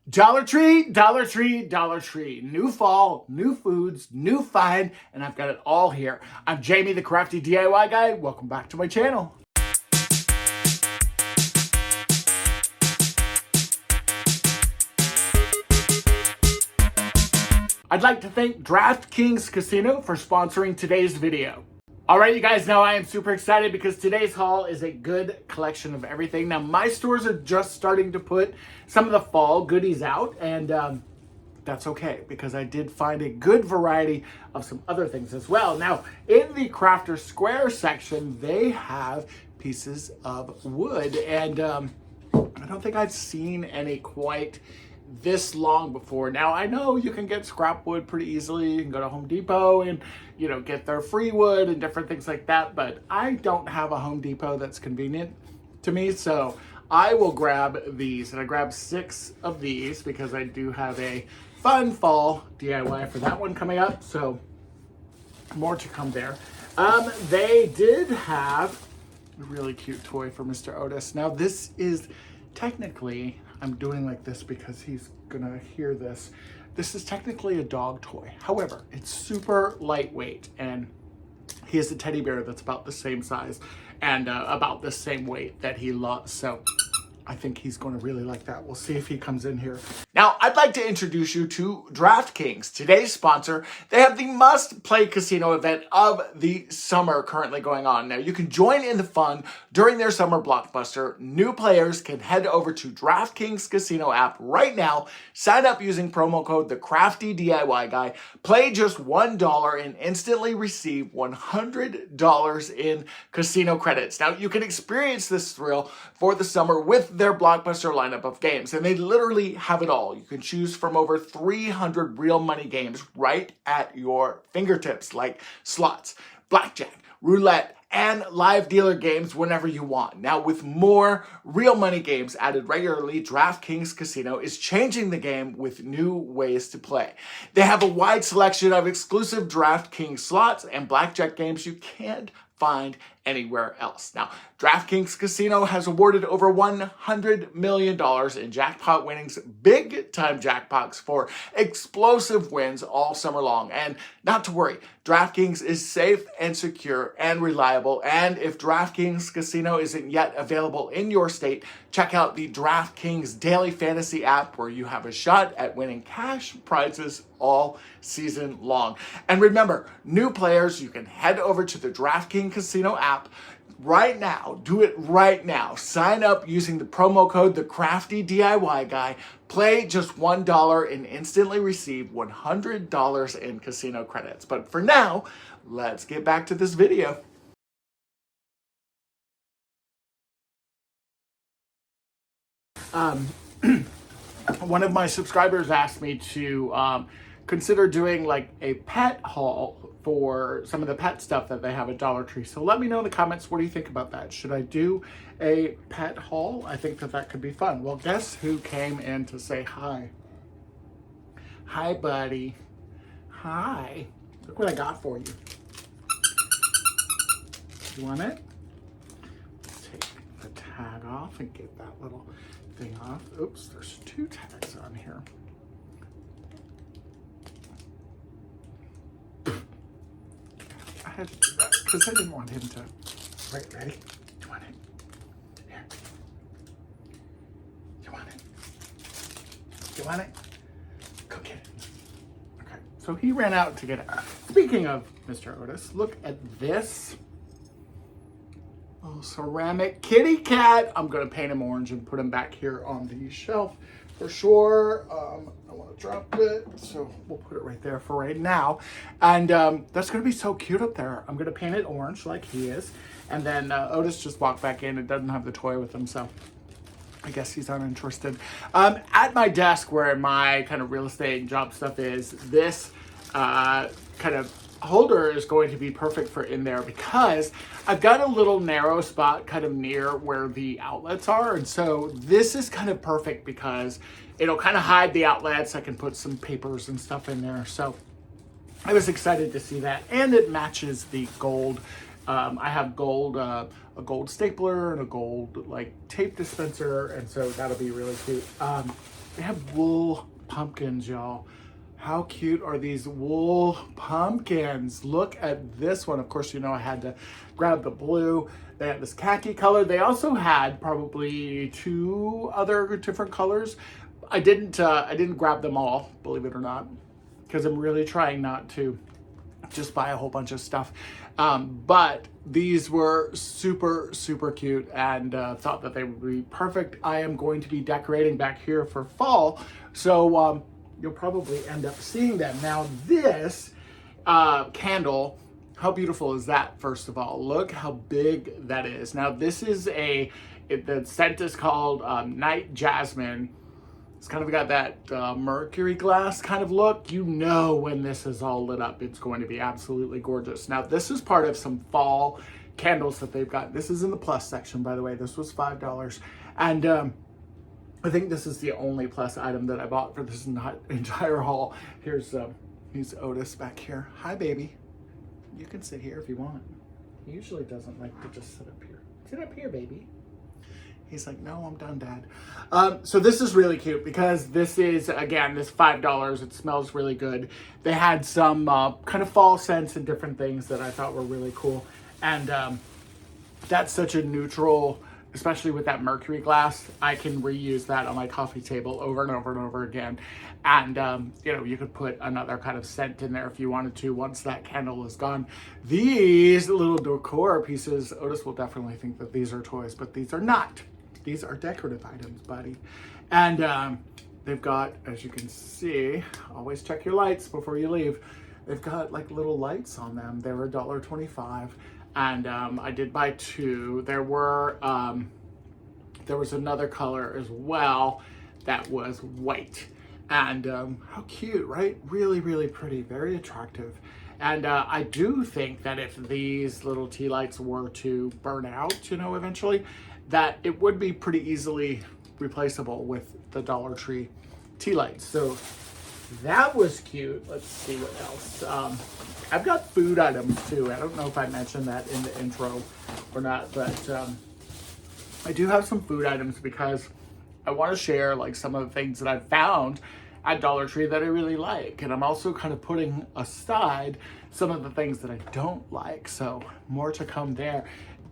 Dollar Tree, Dollar Tree, Dollar Tree. New fall, new foods, new find, and I've got it all here. I'm Jamie, the Crafty DIY guy. Welcome back to my channel. I'd like to thank DraftKings Casino for sponsoring today's video. All right, you guys know I am super excited because today's haul is a good collection of everything. Now, my stores are just starting to put some of the fall goodies out, and that's okay because I did find a good variety of some other things as well. Now, in the Crafter Square section, they have pieces of wood, and I don't think I've seen any quite this long before. Now, I know you can get scrap wood pretty easily. You can go to Home Depot and, get their free wood and different things like that, but I don't have a Home Depot that's convenient to me, so I will grab these, and I grabbed 6 of these because I do have a fun fall DIY for that one coming up, so more to come there. They did have a really cute toy for Mr. Otis. Now, this is technically, I'm doing like this because he's gonna hear this. This is technically a dog toy. However, it's super lightweight, and he has a teddy bear that's about the same size and about the same weight that he loves. So I think he's going to really like that. We'll see if he comes in here. Now, I'd like to introduce you to DraftKings, today's sponsor. They have the must-play casino event of the summer currently going on. Now, you can join in the fun during their summer blockbuster. New players can head over to DraftKings Casino app right now, sign up using promo code the Crafty DIY Guy, play just $1 and instantly receive $100 in casino credits. Now, you can experience this thrill for the summer with their blockbuster lineup of games, and they literally have it all. You can choose from over 300 real money games right at your fingertips, like slots, blackjack, roulette, and live dealer games whenever you want. Now, with more real money games added regularly, DraftKings Casino is changing the game with new ways to play. They have a wide selection of exclusive DraftKings slots and blackjack games you can't find anywhere else. Now, DraftKings Casino has awarded over $100 million in jackpot winnings, big time jackpots for explosive wins all summer long. And not to worry, DraftKings is safe and secure and reliable. And if DraftKings Casino isn't yet available in your state, check out the DraftKings Daily Fantasy app, where you have a shot at winning cash prizes all season long. And remember, new players, you can head over to the DraftKings Casino app right now. Do it right now. Sign up using the promo code the Crafty DIY Guy. Play just $1 and instantly receive $100 in casino credits. But for now, let's get back to this video. One of my subscribers asked me to consider doing like a pet haul for some of the pet stuff that they have at Dollar Tree. So let me know in the comments, what do you think about that? Should I do a pet haul? I think that could be fun. Well, guess who came in to say hi? Hi, buddy. Hi. Look what I got for you. You want it? Let's take the tag off and get that little thing off. Oops, there's 2 tags on here. I had to do that because I didn't want him to. Right, ready? You want it? Here. You want it? You want it? Go get it. Okay, so he ran out to get it. Speaking of Mr. Otis, look at this. Oh, ceramic kitty cat. I'm going to paint him orange and put him back here on the shelf for sure. I want to drop it, so we'll put it right there for right now. And that's going to be so cute up there. I'm going to paint it orange like he is. And then Otis just walked back in and doesn't have the toy with him, so I guess he's uninterested. At my desk, where my kind of real estate and job stuff is, this kind of holder is going to be perfect for in there because I've got a little narrow spot kind of near where the outlets are, and so this is kind of perfect because it'll kind of hide the outlets. I can put some papers and stuff in there, so I was excited to see that, and it matches the gold. I have gold, a gold stapler and a gold like tape dispenser, and so that'll be really cute. They have wool pumpkins, y'all. How cute are these wool pumpkins? Look at this one. Of course, you know I had to grab the blue. They had this khaki color. They also had probably 2 other different colors. I didn't grab them all, believe it or not, because I'm really trying not to just buy a whole bunch of stuff. But these were super, super cute, and thought that they would be perfect. I am going to be decorating back here for fall, so you'll probably end up seeing them. Now this candle, how beautiful is that? First of all, look how big that is. Now this is the scent is called Night Jasmine. It's kind of got that mercury glass kind of look. You know when this is all lit up, it's going to be absolutely gorgeous. Now this is part of some fall candles that they've got. This is in the plus section, by the way. This was $5. And I think this is the only plus item that I bought for this entire haul. Here's Otis back here. Hi, baby. You can sit here if you want. He usually doesn't like to just sit up here. Sit up here, baby. He's like, no, I'm done, Dad. So this is really cute because this is, again, this $5. It smells really good. They had some kind of fall scents and different things that I thought were really cool. And that's such a neutral, especially with that mercury glass. I can reuse that on my coffee table over and over and over again. And, you know, you could put another kind of scent in there if you wanted to once that candle is gone. These little decor pieces, Otis will definitely think that these are toys, but these are not. These are decorative items, buddy. And they've got, as you can see, always check your lights before you leave. They've got like little lights on them. They were $1.25. And I did buy 2. There was another color as well that was white. And how cute, right? Really, really pretty, very attractive. And I do think that if these little tea lights were to burn out, you know, eventually, that it would be pretty easily replaceable with the Dollar Tree tea lights. So that was cute. Let's see what else. I've got food items too. I don't know if I mentioned that in the intro or not, but I do have some food items because I want to share like some of the things that I've found at Dollar Tree that I really like. And I'm also kind of putting aside some of the things that I don't like. So more to come there.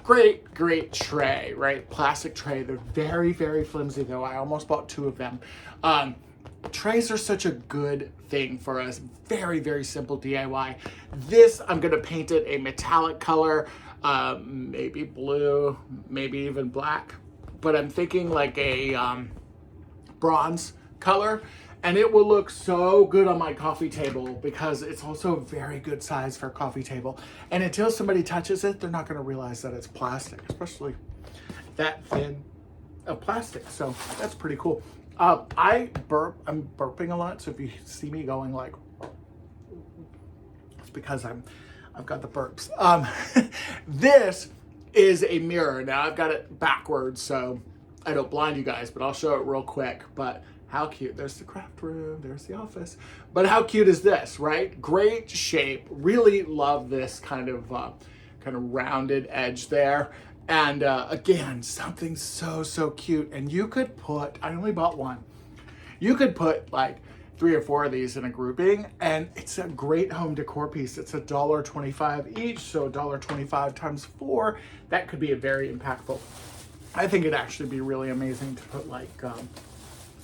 Great, great tray, right? Plastic tray. They're very, very flimsy though. I almost bought 2 of them. Trays are such a good thing for us. Very, very simple DIY. This, I'm gonna paint it a metallic color, maybe blue, maybe even black. But I'm thinking like a bronze color. And it will look so good on my coffee table because it's also a very good size for a coffee table. And until somebody touches it, they're not gonna realize that it's plastic, especially that thin of plastic. So that's pretty cool. I'm burping a lot. So if you see me going like, it's because I've got the burps. This is a mirror. Now I've got it backwards, so I don't blind you guys, but I'll show it real quick. But how cute. There's the craft room, there's the office. But how cute is this, right? Great shape. Really love this kind of rounded edge there. And again, something so cute. And you could put, I only bought 1. You could put like 3 or 4 of these in a grouping, and it's a great home decor piece. It's $1.25 each, so $1.25 times 4. That could be a very impactful. I think it'd actually be really amazing to put like, I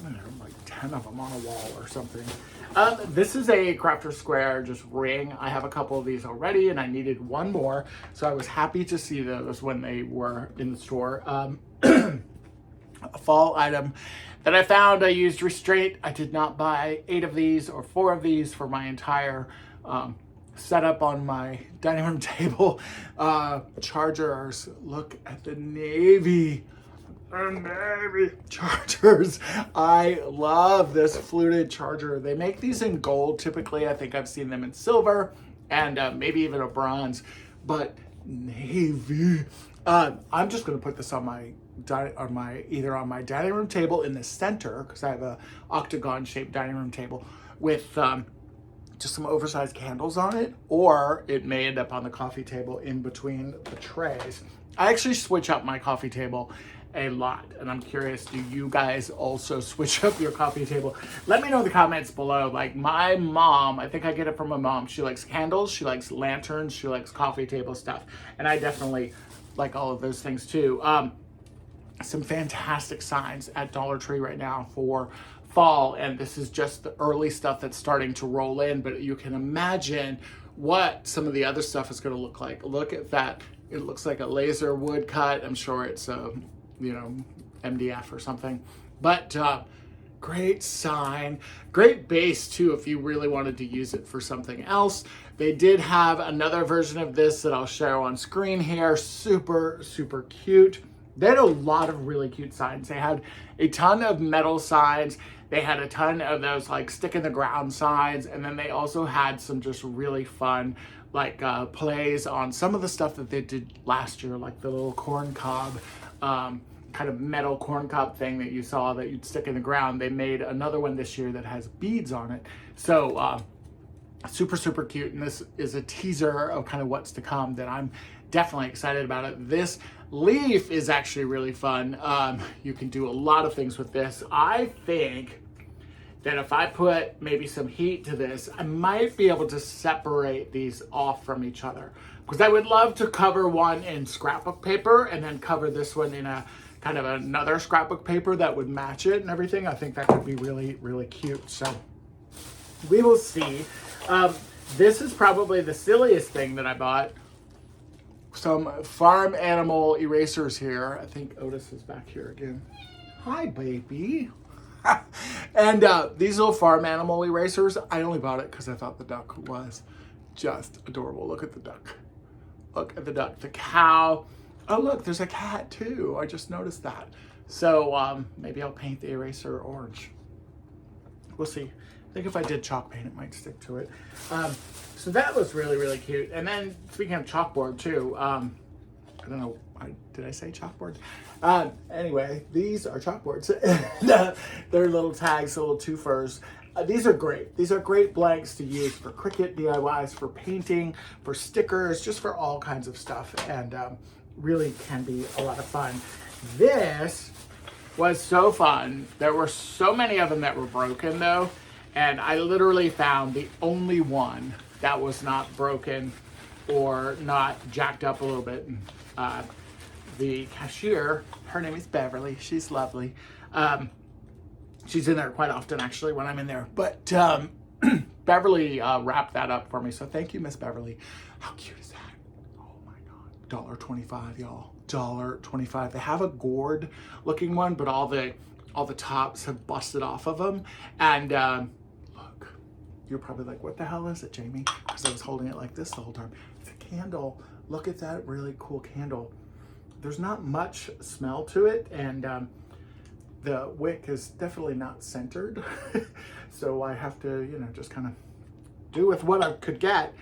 don't know, like 10 of them on a wall or something. This is a Crafter Square just ring. I have a couple of these already and I needed 1 more. So I was happy to see those when they were in the store. A fall item that I found, I used restraint. I did not buy 8 of these or 4 of these for my entire setup on my dining room table. Chargers, look at the navy. Navy chargers. I love this fluted charger. They make these in gold typically. I think I've seen them in silver and maybe even a bronze, but navy. I'm just gonna put this on my either on my dining room table in the center, because I have a octagon shaped dining room table with just some oversized candles on it, or it may end up on the coffee table in between the trays. I actually switch up my coffee table a lot. And I'm curious, do you guys also switch up your coffee table? Let me know in the comments below. Like my mom, I think I get it from my mom. She likes candles, she likes lanterns, she likes coffee table stuff. And I definitely like all of those things too. Some fantastic signs at Dollar Tree right now for fall. And this is just the early stuff that's starting to roll in, but you can imagine what some of the other stuff is going to look like. Look at that. It looks like a laser wood cut. I'm sure it's you know, MDF or something, but great sign, great base too if you really wanted to use it for something else. They did have another version of this that I'll show on screen here. Super, super cute. They had a lot of really cute signs. They had a ton of metal signs. They had a ton of those like stick in the ground signs. And then they also had some just really fun like plays on some of the stuff that they did last year, like the little corn cob, kind of metal corn cob thing that you saw that you'd stick in the ground. They made another one this year that has beads on it. So super, super cute. And this is a teaser of kind of what's to come that I'm definitely excited about it. This leaf is actually really fun. You can do a lot of things with this. I think that if I put maybe some heat to this, I might be able to separate these off from each other, because I would love to cover one in scrapbook paper and then cover this one in a kind of another scrapbook paper that would match it and everything. I think that could be really, really cute. So we will see. This is probably the silliest thing that I bought. Some farm animal erasers here. I think Otis is back here again. Hi, baby. And these little farm animal erasers, I only bought it because I thought the duck was just adorable. Look at the duck. Look at the duck. The cow. Oh, look, there's a cat too. I just noticed that. So maybe I'll paint the eraser orange. We'll see. I think if I did chalk paint, it might stick to it. So that was really, really cute. And then speaking of chalkboard too, I don't know, did I say chalkboard? Anyway, these are chalkboards. They're little tags, little twofers. These are great. These are great blanks to use for Cricut DIYs, for painting, for stickers, just for all kinds of stuff. And really can be a lot of fun. This was so fun. There were so many of them that were broken though. And I literally found the only one that was not broken or not jacked up a little bit. The cashier, her name is Beverly. She's lovely. She's in there quite often actually when I'm in there. But Beverly wrapped that up for me. So thank you, Miss Beverly. How cute is that? Oh my God. $1.25, y'all. $1.25. They have a gourd looking one, but all the tops have busted off of them. And look, you're probably like, what the hell is it, Jamie? Because I was holding it like this the whole time. It's a candle. Look at that really cool candle. There's not much smell to it, and the wick is definitely not centered. So I have to, you know, just kind of do with what I could get.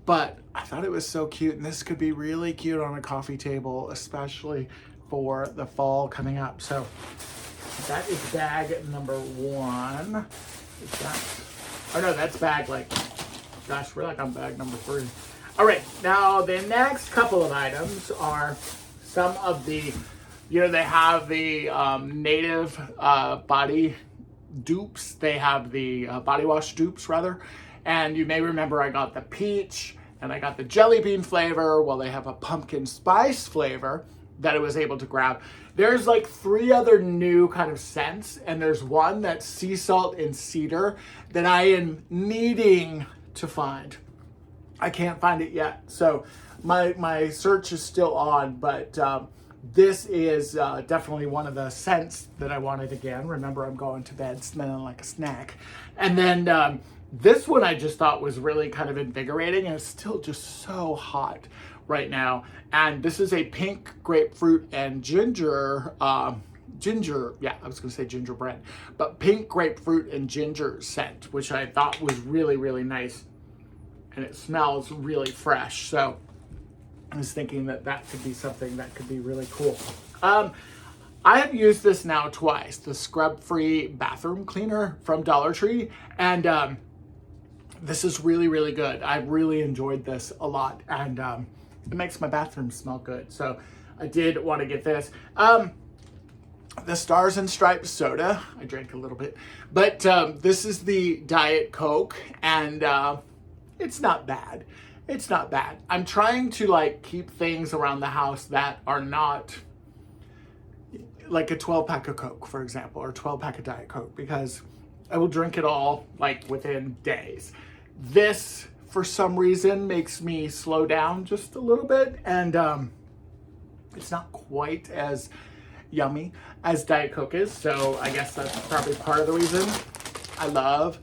But I thought it was so cute, and this could be really cute on a coffee table, especially for the fall coming up. So that is bag number one. Is that, oh no, that's bag like, gosh, we're like on bag number 3. All right, now the next couple of items are some of the, you know, they have the native body dupes. They have the body wash dupes rather. And you may remember I got the peach and I got the jelly bean flavor. Well, they have a pumpkin spice flavor that I was able to grab. There's like 3 other new kind of scents, and there's one that's sea salt and cedar that I am needing to find. I can't find it yet. So my search is still on, but this is definitely one of the scents that I wanted again. Remember, I'm going to bed smelling like a snack. And then this one I just thought was really kind of invigorating, and it's still just so hot right now. And this is a pink grapefruit and ginger, yeah, I was gonna say gingerbread, but pink grapefruit and ginger scent, which I thought was really, really nice. And it smells really fresh. So I was thinking that that could be something that could be really cool. I have used this now twice, the scrub-free bathroom cleaner from Dollar Tree. And this is really, really good. I've really enjoyed this a lot. And it makes my bathroom smell good. So I did want to get this. the Stars and Stripes soda. I drank a little bit, but this is the Diet Coke, and it's not bad. It's not bad. I'm trying to like keep things around the house that are not like a 12 pack of Coke, for example, or 12 pack of Diet Coke, because I will drink it all like within days. This, for some reason, makes me slow down just a little bit, and it's not quite as yummy as Diet Coke is, so I guess that's probably part of the reason. I love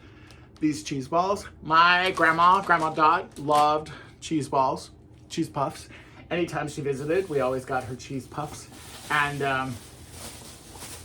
these cheese balls. My grandma Dot, loved cheese balls, cheese puffs. Anytime she visited, we always got her cheese puffs, and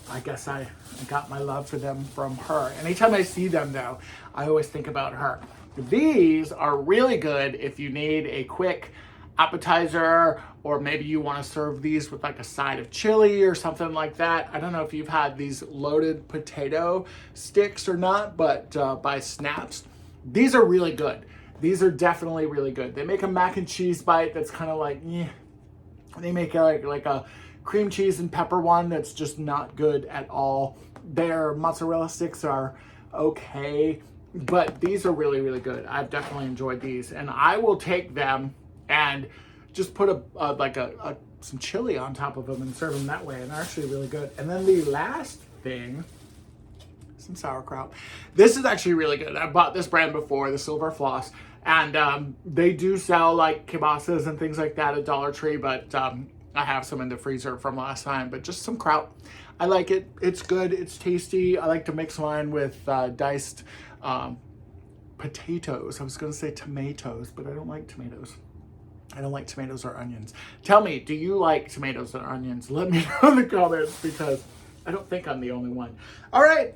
I guess I got my love for them from her. Anytime I see them, though, I always think about her. These are really good if you need a quick appetizer, or maybe you want to serve these with like a side of chili or something like that. I don't know if you've had these loaded potato sticks or not, but by Snaps, these are really good. These are definitely really good. They make a mac and cheese bite that's kind of like, yeah. They make like a cream cheese and pepper one that's just not good at all. Their mozzarella sticks are okay, but these are really, really good. I've definitely enjoyed these, and I will take them and just put some chili on top of them and serve them that way, and they're actually really good. And then the last thing, some sauerkraut. This is actually really good. I bought this brand before, the Silver Floss, and they do sell like kibasas and things like that at Dollar Tree, but I have some in the freezer from last time, but just some kraut. I like it. It's good. It's tasty. I like to mix mine with diced potatoes. I was going to say tomatoes, but I don't like tomatoes. I don't like tomatoes or onions. Tell me, do you like tomatoes or onions? Let me know in the comments, because I don't think I'm the only one. All right.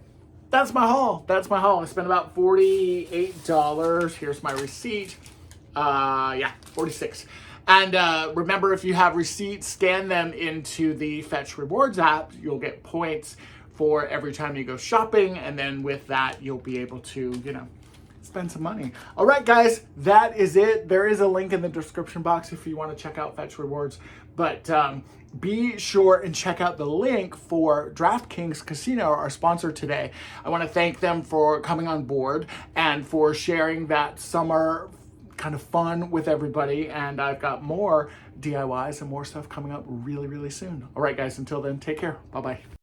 That's my haul. That's my haul. I spent about $48. Here's my receipt. Yeah, 46. And remember, if you have receipts, scan them into the Fetch Rewards app. You'll get points for every time you go shopping. And then with that, you'll be able to, spend some money. All right, guys, that is it. There is a link in the description box if you want to check out Fetch Rewards. But be sure and check out the link for DraftKings Casino, our sponsor today. I want to thank them for coming on board and for sharing that summer kind of fun with everybody. And I've got more DIYs and more stuff coming up really, really soon. All right, guys, until then, take care. Bye-bye.